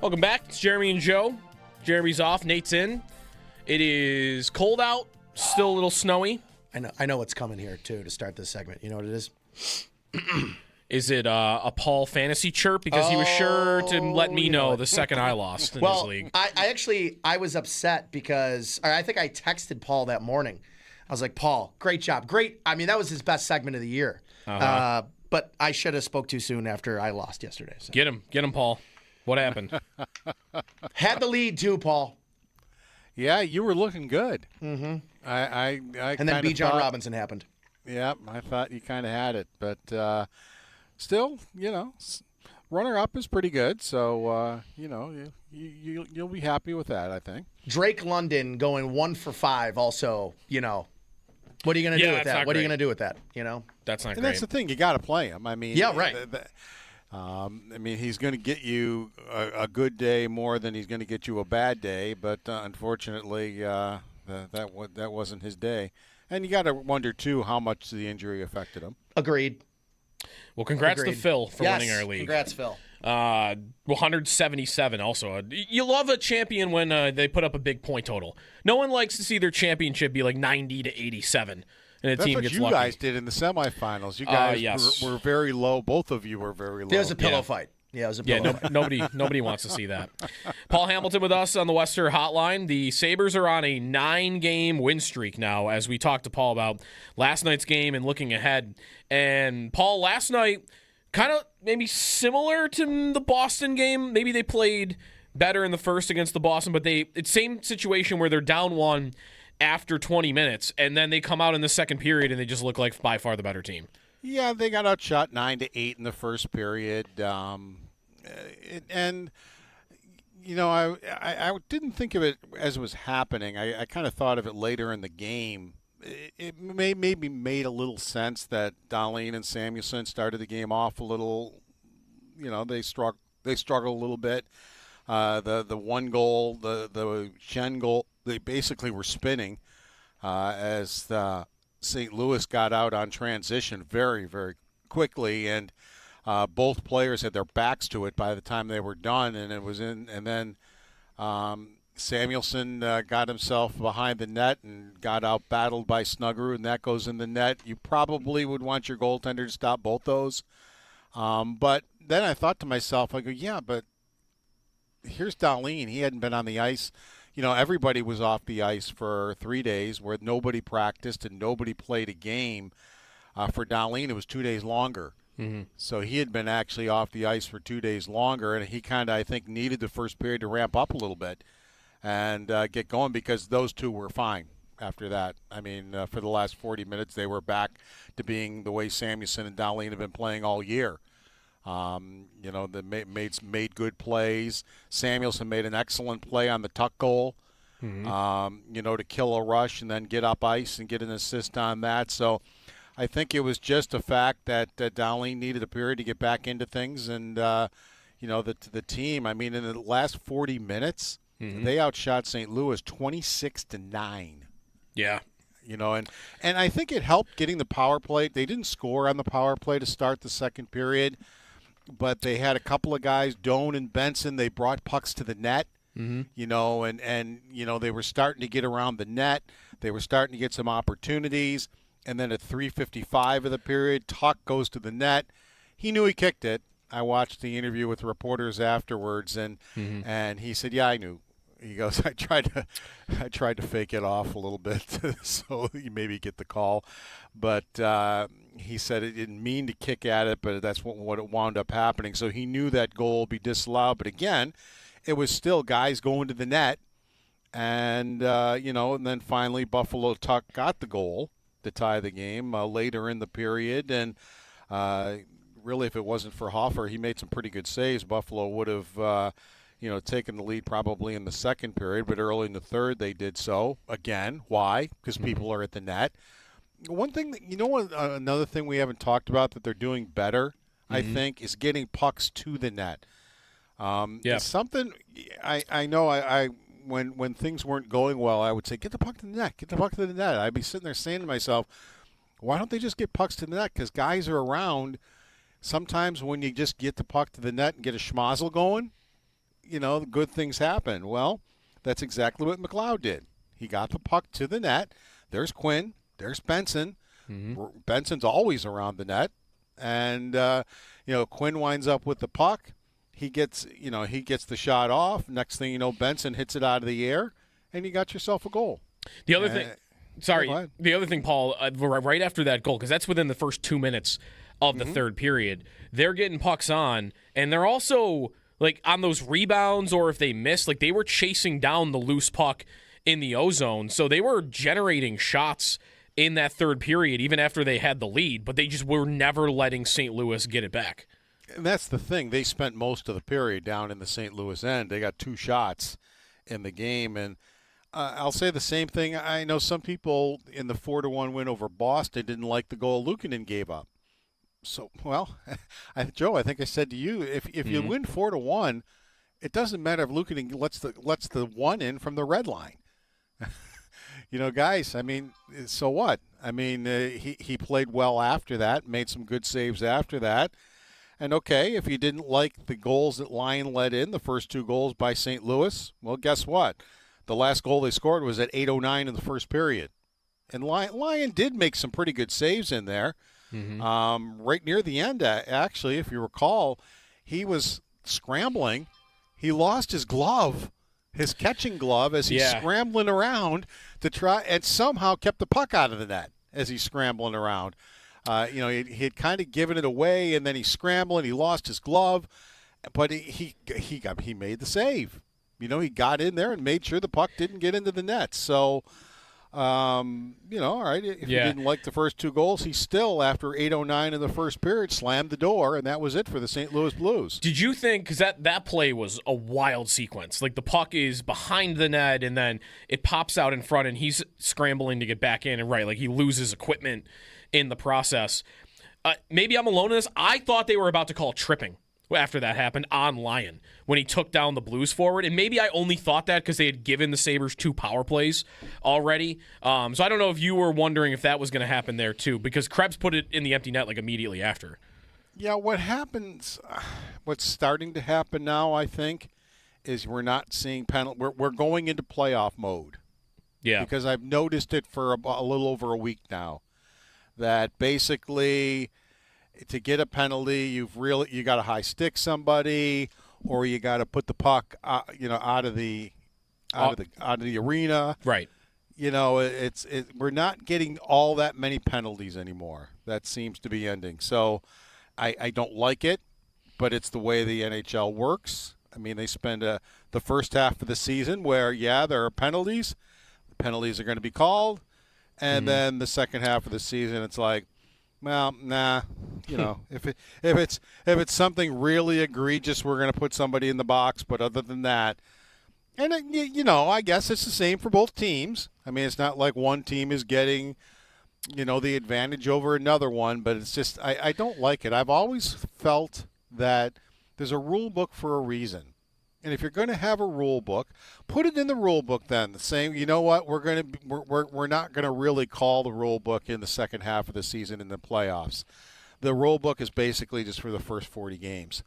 Welcome back. It's Jeremy and Joe. Jeremy's off. Nate's in. It is cold out. Still a little snowy. I know what's coming here, too, to start this segment. You know what it is? Is it a Paul fantasy chirp? Because he was sure to let me know the second I lost in this league. I was upset because I think I texted Paul that morning. I was like, Paul, great job. Great. I mean, that was his best segment of the year. But I should have spoke too soon after I lost yesterday. So. Get him, Paul. What happened? Had the lead, too, Paul. Yeah, you were looking good. Mm-hmm. And then B. John Robinson happened. Yeah, I thought you kind of had it. But still, runner-up is pretty good. So, you'll be happy with that, I think. Drake London going 1 for 5 also, What are you going to do with that? What are you going to do with that, That's not great. And that's the thing. You got to play him. I mean, yeah, right. He's going to get you a good day more than he's going to get you a bad day. But unfortunately, that wasn't his day. And you got to wonder, too, how much the injury affected him. Agreed. Well, congrats to Phil for winning our league. Congrats, Phil. 177 also. You love a champion when they put up a big point total. No one likes to see their championship be like 90 to 87. And That's what you guys did in the semifinals. You guys were very low. Both of you were very low. There was a pillow fight. Yeah, it was a pillow fight. Nobody wants to see that. Paul Hamilton with us on the Western Hotline. The Sabres are on a 9-game win streak now, as we talked to Paul about last night's game and looking ahead. And Paul, last night, kind of maybe similar to the Boston game. Maybe they played better in the first against the Boston, but it's same situation where they're down 1 after 20 minutes, and then they come out in the second period and they just look like by far the better team. Yeah, they got outshot 9-8 in the first period. I didn't think of it as it was happening. I kind of thought of it later in the game. It maybe made a little sense that Dahlin and Samuelsson started the game off a little. They struggled a little bit. The one goal, the Shen goal, they basically were spinning as St. Louis got out on transition very, very quickly, and both players had their backs to it by the time they were done, and it was in. And then Samuelsson got himself behind the net and got out battled by Snuggerud, and that goes in the net. You probably would want your goaltender to stop both those. But then I thought to myself, I go, yeah, but here's Dahlin. He hadn't been on the ice. Everybody was off the ice for 3 days where nobody practiced and nobody played a game. For Dahlin, it was 2 days longer. Mm-hmm. So he had been actually off the ice for 2 days longer, and he kind of, I think, needed the first period to ramp up a little bit and get going because those two were fine after that. I mean, for the last 40 minutes, they were back to being the way Samuelsson and Dahlin have been playing all year. They made good plays. Samuelsson made an excellent play on the tuck goal, to kill a rush and then get up ice and get an assist on that. So I think it was just a fact that Dahlin needed a period to get back into things. And, the team, I mean, in the last 40 minutes, they outshot St. Louis 26-9. Yeah. And I think it helped getting the power play. They didn't score on the power play to start the second period. But they had a couple of guys, Doan and Benson. They brought pucks to the net, and they were starting to get around the net. They were starting to get some opportunities. And then at 3:55 of the period, Tuck goes to the net. He knew he kicked it. I watched the interview with reporters afterwards, and he said, "Yeah, I knew." He goes, I tried to fake it off a little bit so you maybe get the call. But he said it didn't mean to kick at it, but that's what it wound up happening. So he knew that goal would be disallowed. But again, it was still guys going to the net. And, and then finally Buffalo Tuck got the goal to tie the game later in the period. And really, if it wasn't for Hoffer, he made some pretty good saves. Buffalo would have taken the lead probably in the second period, but early in the third they did so. Again, why? Because people are at the net. One thing, another thing we haven't talked about that they're doing better, I think, is getting pucks to the net. It's something I know when things weren't going well, I would say, get the puck to the net, get the puck to the net. I'd be sitting there saying to myself, why don't they just get pucks to the net? Because guys are around. Sometimes when you just get the puck to the net and get a schmozzle going, good things happen. Well, that's exactly what McLeod did. He got the puck to the net. There's Quinn. There's Benson. Benson's always around the net. And, Quinn winds up with the puck. He gets the shot off. Next thing you know, Benson hits it out of the air, and you got yourself a goal. The other thing, the other thing, Paul, right after that goal, because that's within the first 2 minutes of the third period, they're getting pucks on, and they're also like on those rebounds, or if they miss, like they were chasing down the loose puck in the O-zone, so they were generating shots in that third period, even after they had the lead, but they just were never letting St. Louis get it back. And that's the thing. They spent most of the period down in the St. Louis end. They got 2 shots in the game, and I'll say the same thing. I know some people in the 4-1 win over Boston didn't like the goal Luukkonen gave up. So, well, Joe, I think I said to you, if you win 4-1, it doesn't matter if Luukkonen lets the one in from the red line. Guys, I mean, so what? I mean, he played well after that, made some good saves after that. And, okay, if you didn't like the goals that Lyon let in, the first 2 goals by St. Louis, well, guess what? The last goal they scored was at 8:09 in the first period. And Lyon did make some pretty good saves in there. Right near the end, actually, if you recall, he was scrambling. He lost his glove, his catching glove, as he's scrambling around to try, and somehow kept the puck out of the net as he's scrambling around. He had kind of given it away, and then he's scrambling. He lost his glove, but he made the save. He got in there and made sure the puck didn't get into the net. So, all right, if you didn't like the first 2 goals, he still, after 8:09 in the first period, slammed the door, and that was it for the St. Louis Blues. Did you think, because that play was a wild sequence, like the puck is behind the net, and then it pops out in front, and he's scrambling to get back in, and like he loses equipment in the process. Maybe I'm alone in this. I thought they were about to call tripping after that happened on Lyon when he took down the Blues forward. And maybe I only thought that because they had given the Sabres 2 power plays already. So I don't know if you were wondering if that was going to happen there too, because Krebs put it in the empty net like immediately after. Yeah, what's starting to happen now, I think, is we're not seeing penalty. We're going into playoff mode. Yeah. Because I've noticed it for a little over a week now, that basically to get a penalty, you got to high stick somebody, or you got to put the puck, out of the arena. Right. We're not getting all that many penalties anymore. That seems to be ending. So I don't like it, but it's the way the NHL works. I mean, they spend the first half of the season where, there are penalties. The penalties are going to be called. And then the second half of the season, it's like, well, nah, if it's something really egregious, we're going to put somebody in the box. But other than that, and I guess it's the same for both teams. I mean, it's not like one team is getting, the advantage over another one. But it's just I don't like it. I've always felt that there's a rule book for a reason. And if you're going to have a rule book, put it in the rule book then. Saying, you know what, we're not going to really call the rule book in the second half of the season in the playoffs. The rule book is basically just for the first 40 games.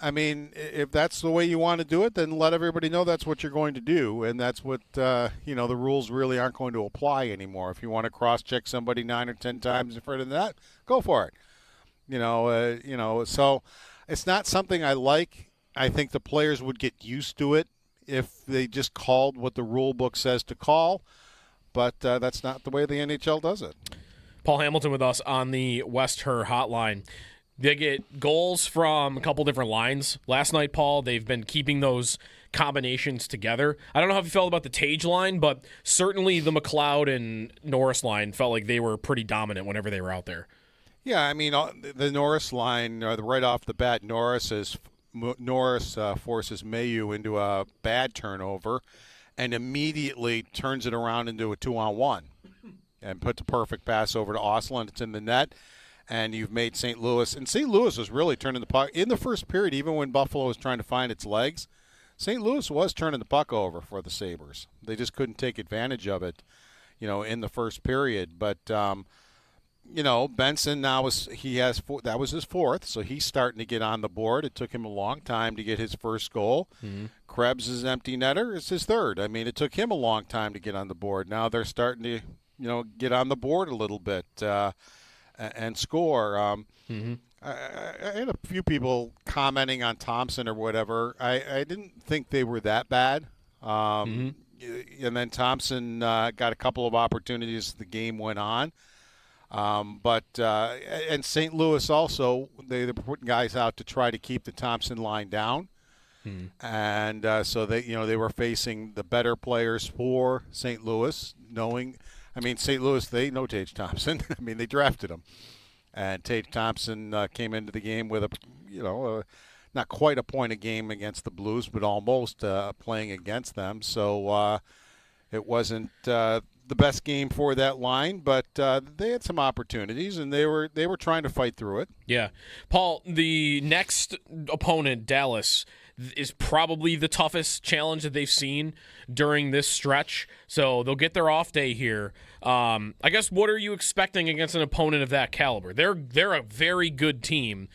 I mean, if that's the way you want to do it, then let everybody know that's what you're going to do, and that's what the rules really aren't going to apply anymore. If you want to cross-check somebody 9 or 10 times in front of that, go for it. So it's not something I like. I think the players would get used to it if they just called what the rule book says to call, but that's not the way the NHL does it. Paul Hamilton with us on the West Her hotline. They get goals from a couple different lines. Last night, Paul, they've been keeping those combinations together. I don't know how you felt about the Tage line, but certainly the McLeod and Norris line felt like they were pretty dominant whenever they were out there. Yeah, I mean, the Norris line, right off the bat, Norris forces Mayu into a bad turnover and immediately turns it around into a 2-on-1 and puts a perfect pass over to Ostlund. It's in the net, and you've made St. Louis. And St. Louis was really turning the puck. In the first period, even when Buffalo was trying to find its legs, St. Louis was turning the puck over for the Sabres. They just couldn't take advantage of it, in the first period. But, Benson now that was his fourth, so he's starting to get on the board. It took him a long time to get his first goal. Mm-hmm. Krebs' empty netter is his third. I mean, it took him a long time to get on the board. Now they're starting to, get on the board a little bit and score. Mm-hmm. I had a few people commenting on Thompson or whatever. I didn't think they were that bad. And then Thompson got a couple of opportunities as the game went on. And St. Louis also, they're putting guys out to try to keep the Thompson line down. And so they were facing the better players for St. Louis, St. Louis, they know Tage Thompson. They drafted him. And Tage Thompson came into the game with not quite a point a game against the Blues, but almost playing against them. So it wasn't the best game for that line, but they had some opportunities, and they were trying to fight through it. Yeah. Paul, the next opponent, Dallas, is probably the toughest challenge that they've seen during this stretch. So they'll get their off day here. I guess, what are you expecting against an opponent of that caliber? They're a very good team.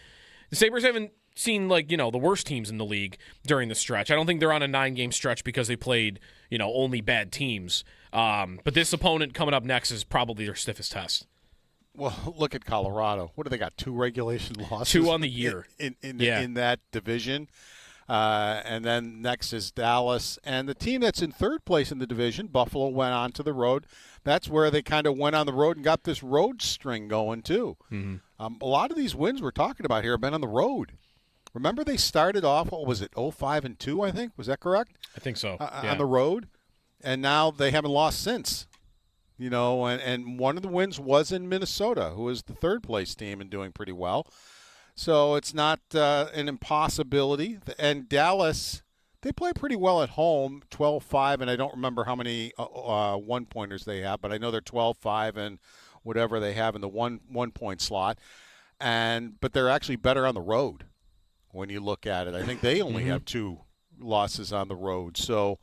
The Sabres haven't seen the worst teams in the league during the stretch. I don't think they're on a 9-game stretch because they played only bad teams. But this opponent coming up next is probably their stiffest test. Well, look at Colorado. What do they got? 2 regulation losses? 2 on the year in that division. And then next is Dallas. And the team that's in third place in the division, Buffalo, went on to the road. That's where they kind of went on the road and got this road string going, too. Mm-hmm. A lot of these wins we're talking about here have been on the road. Remember they started off, 5-2, I think? Was that correct? I think so. On the road. And now they haven't lost since. And one of the wins was in Minnesota, who is the third-place team and doing pretty well. So it's not an impossibility. And Dallas, they play pretty well at home, 12-5, and I don't remember how many one-pointers they have, but I know they're 12-5 and whatever they have in the one-point slot. But they're actually better on the road when you look at it. I think they only have 2 losses on the road. So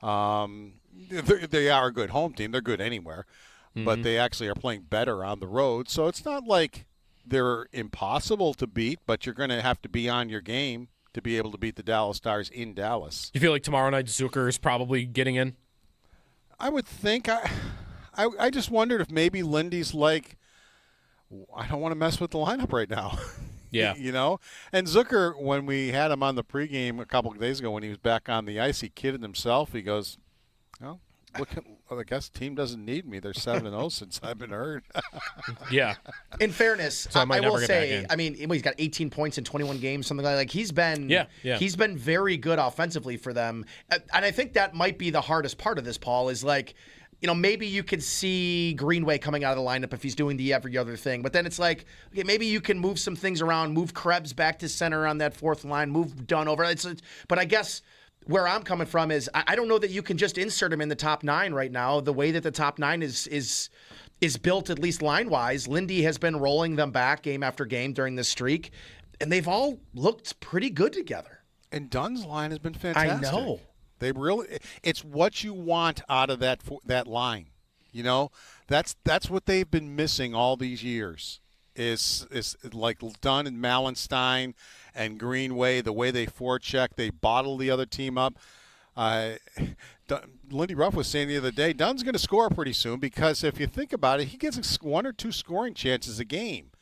they are a good home team. They're good anywhere. But they actually are playing better on the road. So it's not like they're impossible to beat, but you're going to have to be on your game to be able to beat the Dallas Stars in Dallas. You feel like tomorrow night Zucker is probably getting in? I would think. I just wondered if maybe Lindy's like, I don't want to mess with the lineup right now. Yeah. And Zucker, when we had him on the pregame a couple of days ago when he was back on the ice, he kidded himself. He goes, I guess the team doesn't need me. They're 7-0 since I've been hurt. Yeah. In fairness, so I will say, he's got 18 points in 21 games, something like that. Like, he's been he's been very good offensively for them. And I think that might be the hardest part of this, Paul, is maybe you could see Greenway coming out of the lineup if he's doing the every other thing. But then it's like, okay, maybe you can move some things around, move Krebs back to center on that fourth line, move Dunn over. But I guess where I'm coming from is I don't know that you can just insert him in the top 9 right now. The way that the top 9 is built, at least line-wise, Lindy has been rolling them back game after game during this streak, and they've all looked pretty good together. And Dunn's line has been fantastic. I know. It's what you want out of that line. That's what they've been missing all these years. Is like Dunn and Mallenstein and Greenway, the way they forecheck, they bottle the other team up. Lindy Ruff was saying the other day, Dunn's going to score pretty soon because if you think about it, he gets 1 or 2 scoring chances a game.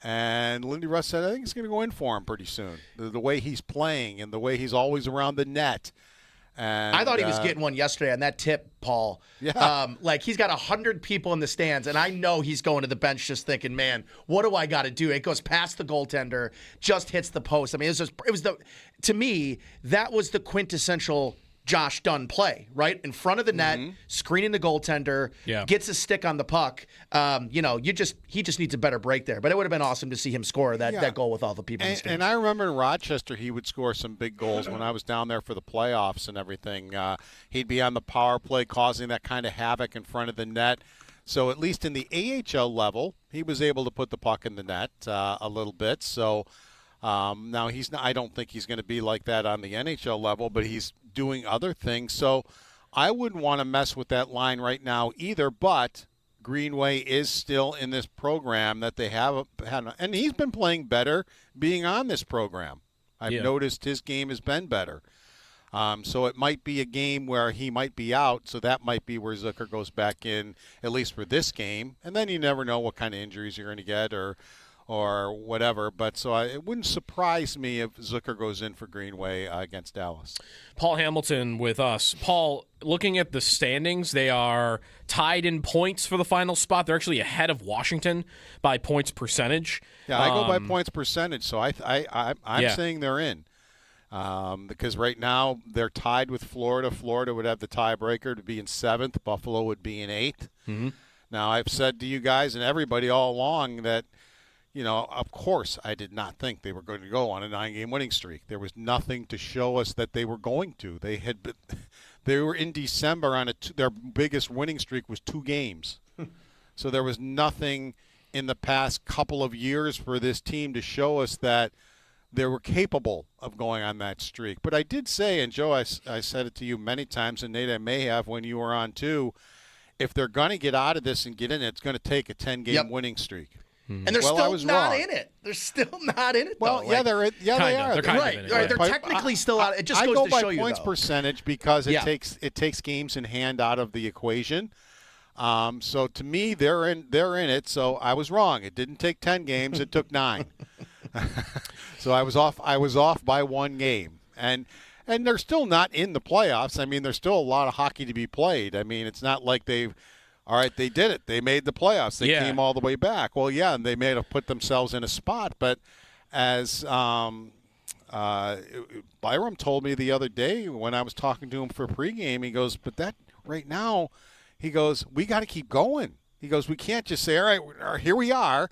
And Lindy Ruff said, I think it's going to go in for him pretty soon. The way he's playing and the way he's always around the net. And I thought he was getting one yesterday on that tip, Paul. Yeah. He's got 100 people in the stands, and I know he's going to the bench just thinking, man, what do I got to do? It goes past the goaltender, just hits the post. To me, that was the quintessential Josh Dunn play, right? In front of the net, screening the goaltender, gets a stick on the puck. He just needs a better break there. But it would have been awesome to see him score that goal with all the people in the stands. And I remember in Rochester, he would score some big goals when I was down there for the playoffs and everything. He'd be on the power play, causing that kind of havoc in front of the net. So at least in the AHL level, he was able to put the puck in the net a little bit. So now he's not. I don't think he's going to be like that on the NHL level, but he's doing other things. So I wouldn't want to mess with that line right now either. But Greenway is still in this program that they have had, and he's been playing better being on this program. I've noticed his game has been better. So it might be a game where he might be out, so that might be where Zucker goes back in, at least for this game. And then you never know what kind of injuries you're going to get or whatever. But so it wouldn't surprise me if Zucker goes in for Greenway against Dallas. Paul Hamilton with us. Paul, looking at the standings, they are tied in points for the final spot. They're actually ahead of Washington by points percentage. Yeah, I go by points percentage, so I'm saying they're in. Because right now they're tied with Florida. Florida would have the tiebreaker to be in 7th. Buffalo would be in 8th. Mm-hmm. Now, I've said to you guys and everybody all along that, of course, I did not think they were going to go on a 9-game winning streak. There was nothing to show us that they were going to. They were in December on their biggest winning streak was 2 games. So there was nothing in the past couple of years for this team to show us that they were capable of going on that streak. But I did say, and Joe, I said it to you many times, and Nate, I may have when you were on too, if they're going to get out of this and get in it, it's going to take a 10-game winning streak. And they're still not in it. They're still not in it, though. Well, yeah, they are. They're kind of in it. Right. They're technically still out. It just goes to show you, I go by points percentage because it takes games in hand out of the equation. So to me, they're in it. So I was wrong. It didn't take 10 games. It took 9. So I was off by 1 game. And they're still not in the playoffs. I mean, there's still a lot of hockey to be played. I mean, it's not like they did it. They made the playoffs. They came all the way back. Well, yeah, and they may have put themselves in a spot. But as Byram told me the other day when I was talking to him for pregame, he goes, but that right now, he goes, we got to keep going. He goes, we can't just say, all right, here we are.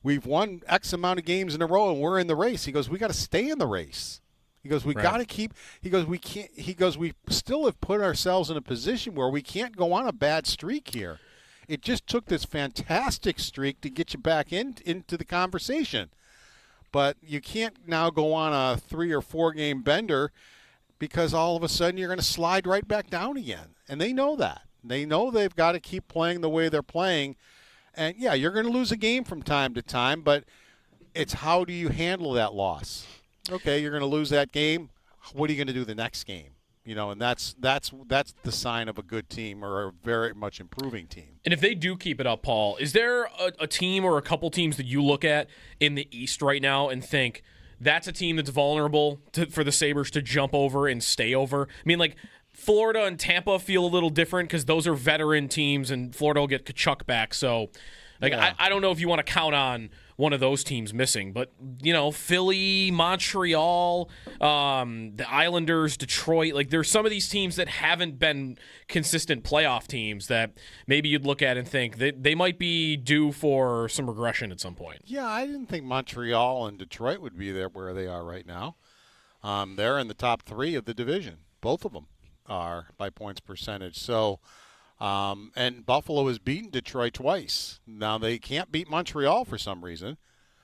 We've won X amount of games in a row, and we're in the race. He goes, we got to stay in the race. He goes, we got to keep. He goes, we can't. He goes, we still have put ourselves in a position where we can't go on a bad streak here. It just took this fantastic streak to get you back into the conversation, but you can't now go on a 3 or 4 game bender because all of a sudden you're going to slide right back down again, and they know that. They know they've got to keep playing the way they're playing. And, yeah, you're going to lose a game from time to time, but it's how do you handle that loss? Okay, you're going to lose that game. What are you going to do the next game? And that's the sign of a good team or a very much improving team. And if they do keep it up, Paul, is there a team or a couple teams that you look at in the East right now and think that's a team that's vulnerable for the Sabres to jump over and stay over? I mean, like, Florida and Tampa feel a little different because those are veteran teams, and Florida will get Tkachuk back. So, I don't know if you want to count on one of those teams missing, but Philly, Montreal, the Islanders, Detroit. Like, there's some of these teams that haven't been consistent playoff teams that maybe you'd look at and think they might be due for some regression at some point. Yeah, I didn't think Montreal and Detroit would be there where they are right now. They're in the top 3 of the division, both of them are by points percentage. So, and Buffalo has beaten Detroit twice. Now they can't beat Montreal for some reason.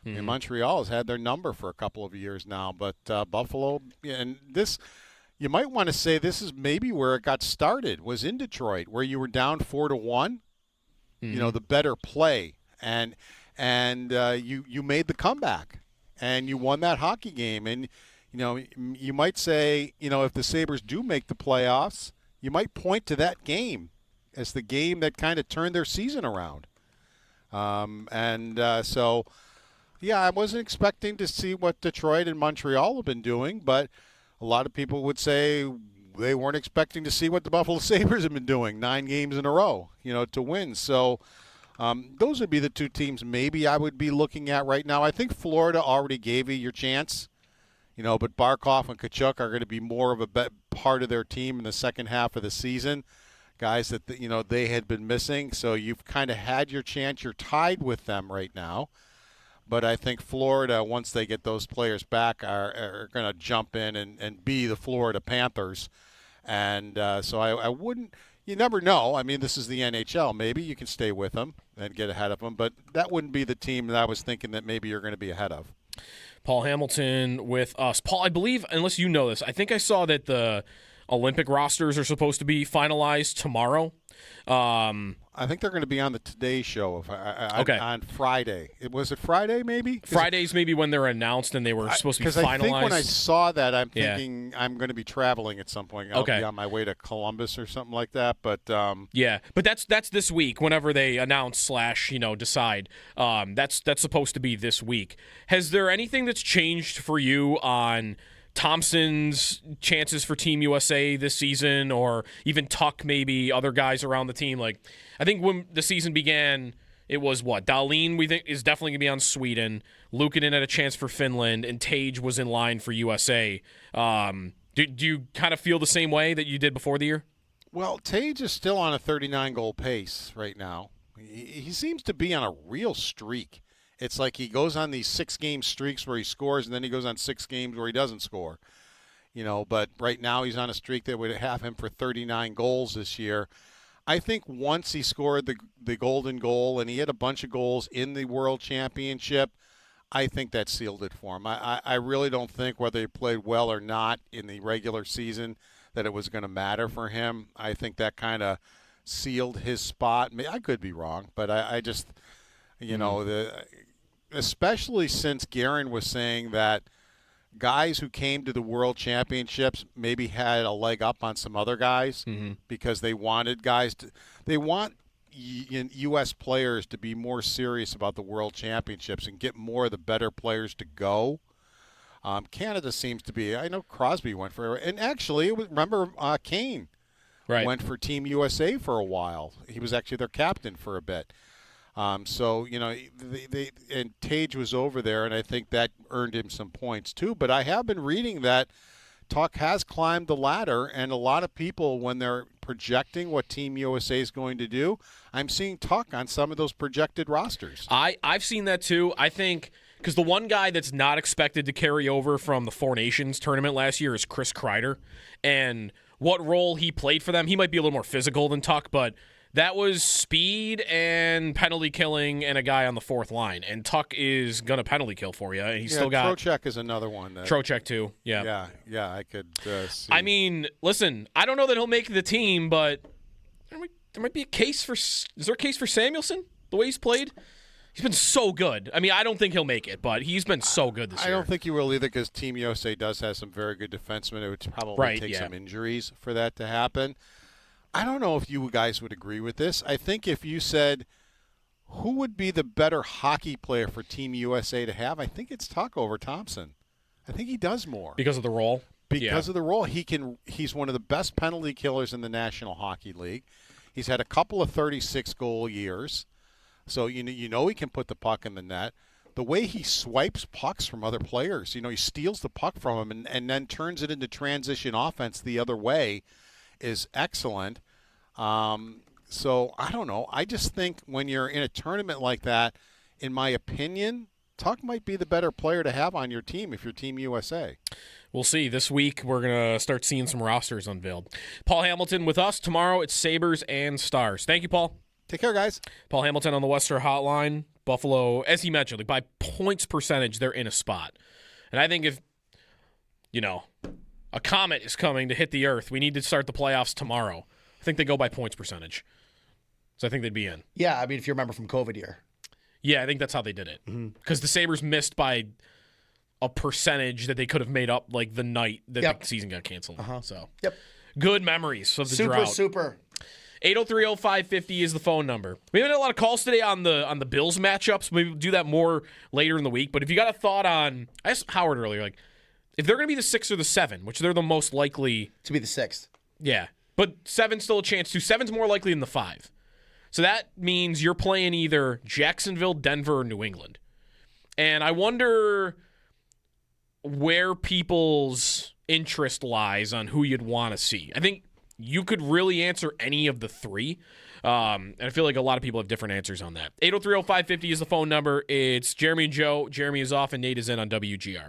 And Montreal has had their number for a couple of years now, but Buffalo, and this, you might want to say this is maybe where it got started, was in Detroit, where you were down 4-1. The better play, and you made the comeback, and you won that hockey game, and. You might say, if the Sabres do make the playoffs, you might point to that game as the game that kind of turned their season around. So, yeah, I wasn't expecting to see what Detroit and Montreal have been doing, but a lot of people would say they weren't expecting to see what the Buffalo Sabres have been doing 9 games in a row, to win. So those would be the 2 teams maybe I would be looking at right now. I think Florida already gave you your chance. But Barkov and Tkachuk are going to be more of a part of their team in the second half of the season. Guys that, they had been missing. So you've kind of had your chance. You're tied with them right now. But I think Florida, once they get those players back, are going to jump in and be the Florida Panthers. And so I wouldn't – you never know. I mean, this is the NHL. Maybe you can stay with them and get ahead of them. But that wouldn't be the team that I was thinking that maybe you're going to be ahead of. Paul Hamilton with us. Paul, I believe, unless you know this, I think I saw that the Olympic rosters are supposed to be finalized tomorrow. I I think they're going to be on the Today Show Okay. on Friday. Was it Friday, maybe? Fridays maybe when they're announced and they were supposed to be finalized. Because I think when I saw that, I'm thinking I'm going to be traveling at some point. I'll be on my way to Columbus or something like that. But yeah, but that's this week. Whenever they announce / decide, that's supposed to be this week. Has there anything that's changed for you on Thompson's chances for Team USA this season, or even Tuck, maybe other guys around the team? Like, I think when the season began, it was Dahlin, we think, is definitely going to be on Sweden. Luukkonen had a chance for Finland, and Tage was in line for USA. Do you kind of feel the same way that you did before the year? Well, Tage is still on a 39-goal pace right now. He seems to be on a real streak. It's like he goes on these 6-game streaks where he scores, and then he goes on 6 games where he doesn't score. But right now he's on a streak that would have him for 39 goals this year. I think once he scored the golden goal, and he had a bunch of goals in the World Championship, I think that sealed it for him. I really don't think whether he played well or not in the regular season that it was going to matter for him. I think that kind of sealed his spot. I could be wrong, but I just, especially since Guerin was saying that guys who came to the World Championships maybe had a leg up on some other guys because they wanted they want U.S. players to be more serious about the World Championships and get more of the better players to go. Canada seems to be. I know Crosby went for it, and actually, remember Kane went for Team USA for a while. He was actually their captain for a bit. So they and Tage was over there, and I think that earned him some points too. But I have been reading that Tuck has climbed the ladder, and a lot of people, when they're projecting what Team USA is going to do, I'm seeing Tuck on some of those projected rosters. I've seen that too. I think because the one guy that's not expected to carry over from the Four Nations tournament last year is Chris Kreider, and what role he played for them, he might be a little more physical than Tuck, but that was speed and penalty killing and a guy on the fourth line. And Tuck is going to penalty kill for you. And he's still got Trocheck is another one. Trocheck too. Yeah. Yeah, I could see. I mean, listen, I don't know that he'll make the team, but there might be a case for – is there a case for Samuelsson, the way he's played? He's been so good. I mean, I don't think he'll make it, but he's been so good this year. I don't think he will either because Team USA does have some very good defensemen. It would probably take some injuries for that to happen. I don't know if you guys would agree with this. I think if you said who would be the better hockey player for Team USA to have, I think it's Tuck over Thompson. I think he does more. Because of the role? Because of the role. He's one of the best penalty killers in the National Hockey League. He's had a couple of 36-goal years. So you know he can put the puck in the net. The way he swipes pucks from other players, he steals the puck from them and then turns it into transition offense the other way is excellent. So I don't know. I just think when you're in a tournament like that, in my opinion, Tuck might be the better player to have on your team if you're Team USA. We'll see. This week we're going to start seeing some rosters unveiled. Paul Hamilton with us. Tomorrow it's Sabres and Stars. Thank you, Paul. Take care, guys. Paul Hamilton on the Western Hotline. Buffalo, as he mentioned, by points percentage, they're in a spot. And I think if, a comet is coming to hit the earth, we need to start the playoffs tomorrow. I think they go by points percentage. So I think they'd be in. Yeah, I mean, if you remember from COVID year. Yeah, I think that's how they did it. Because the Sabres missed by a percentage that they could have made up like the night that the season got canceled. So good memories of the drought. Super. 803-0550 is the phone number. We haven't had a lot of calls today on the Bills matchups. Maybe we'll do that more later in the week. But if you got a thought on, I asked Howard earlier, if they're going to be the 6 or the 7, which they're the most likely to be the 6th. Yeah, but 7's still a chance to. 7's more likely than the 5. So that means you're playing either Jacksonville, Denver, or New England. And I wonder where people's interest lies on who you'd want to see. I think you could really answer any of the 3. And I feel like a lot of people have different answers on that. 803-0550 is the phone number. It's Jeremy and Joe. Jeremy is off and Nate is in on WGR.